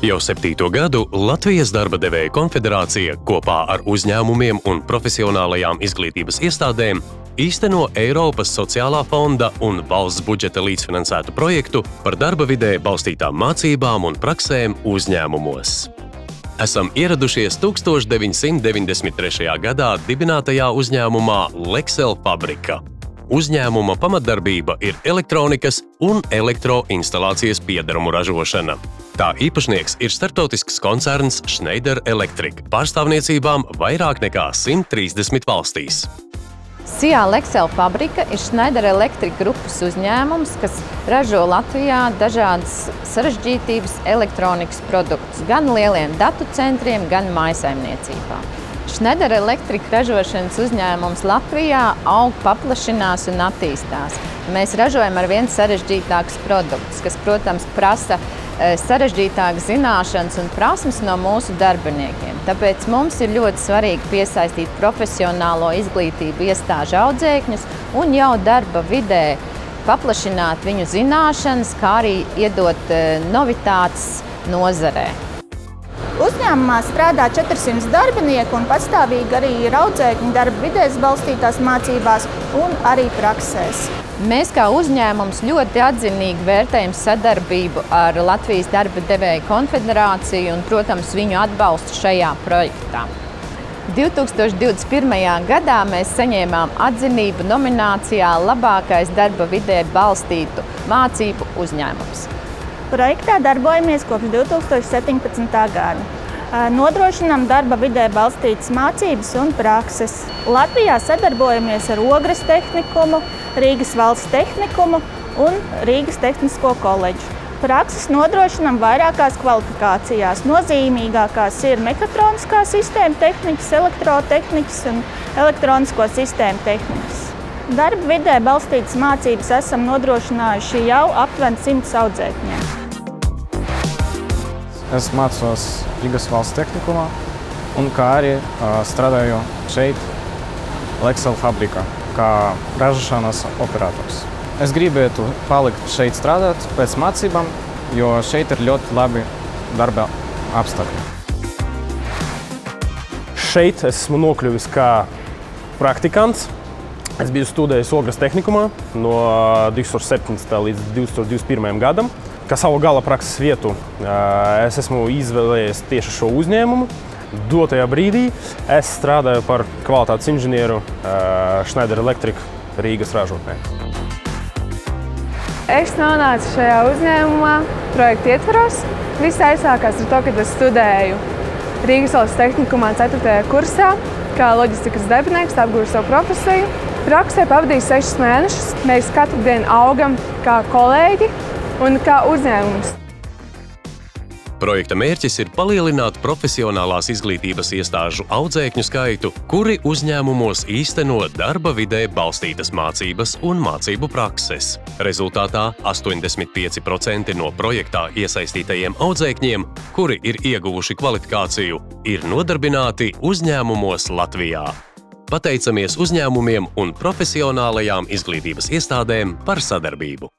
Jau 7. gadu Latvijas darba devēju konfederācija kopā ar uzņēmumiem un profesionālajām izglītības iestādēm īsteno Eiropas sociālā fonda un valsts budžeta līdzfinansētu projektu par darba vidē balstītām mācībām un praksēm uzņēmumos. Esam ieradušies 1993. gadā dibinātajā uzņēmumā Lexel Fabrika. Uzņēmuma pamatdarbība ir elektronikas un elektroinstalācijas piedarumu ražošana. Tā īpašnieks ir starptautisks koncerns Schneider Electric, pārstāvniecībām vairāk nekā 130 valstīs. SIA Lexel Fabrika ir Schneider Electric grupas uzņēmums, kas ražo Latvijā dažādas sarežģītības elektronikas produktus gan lieliem datu centriem, gan mājsaimniecībām. Schneider Electric ražošanas uzņēmums Latvijā aug, paplašinās un attīstās. Mēs ražojam ar vien sarežģītākus produktus, kas, protams, prasa sarežģītākas zināšanas un prasmes no mūsu darbiniekiem. Tāpēc mums ir ļoti svarīgi piesaistīt profesionālo izglītību iestāžu audzēkņus un jau darba vidē paplašināt viņu zināšanas, kā arī iedot novitātes nozarē. Uzņēmumā strādā 400 darbinieku un pastāvīgi arī ir audzēkņi darba vidēs balstītās mācībās un arī praksēs. Mēs kā uzņēmums ļoti atzinīgi vērtējam sadarbību ar Latvijas darba devēju konfederāciju un, protams, viņu atbalstu šajā projektā. 2021. gadā mēs saņēmām atzinību nominācijā Labākais darba vidē balstītu mācību uzņēmums. Projektā darbojamies kopš 2017. gada. Nodrošinām darba vidē balstītas mācības un prakses. Latvijā sadarbojamies ar Ogres tehnikumu, Rīgas valsts tehnikumu un Rīgas tehnisko koledžu. Prakses nodrošinām vairākās kvalifikācijās. Nozīmīgākās ir mekatroniskā sistēma tehnikas, elektrotehnikas un elektronisko sistēmu tehnikas. Darba vidē balstītas mācības esam nodrošinājuši jau aptuveni 100 audzēkņiem. Es mācos Rīgas valsts tehnikumā un kā arī strādāju šeit Lexel Fabrikā kā ražošanas operators. Es gribētu palikt šeit strādāt pēc mācībām, jo šeit ir ļoti labi darba apstākļi. Šeit esmu nokļuvis kā praktikants. Es biju studējis Ogres tehnikumā no 2017. līdz 2021. gadam. Kā savu gala prakses vietu es esmu izvēlējies tieši šo uzņēmumu. Dotajā brīdī es strādāju par kvalitātes inženieru Schneider Electric Rīgas ražotnē. Es nonācu šajā uzņēmumā projekta ietvaros. Viss aizsākās ar to, kad es studēju Rīgas valsts tehnikumā 4. kursā kā loģistikas darbinieks, apgūstu savu profesiju. Praksē pavadīju 6 mēnešus. Mēs katru dienu augam kā kolēģi un kā uzņēmums. Projekta mērķis ir palielināt profesionālās izglītības iestāžu audzēkņu skaitu, kuri uzņēmumos īsteno darba vidē balstītas mācības un mācību prakses. Rezultātā 85% no projektā iesaistītajiem audzēkņiem, kuri ir ieguvuši kvalifikāciju, ir nodarbināti uzņēmumos Latvijā. Pateicamies uzņēmumiem un profesionālajām izglītības iestādēm par sadarbību.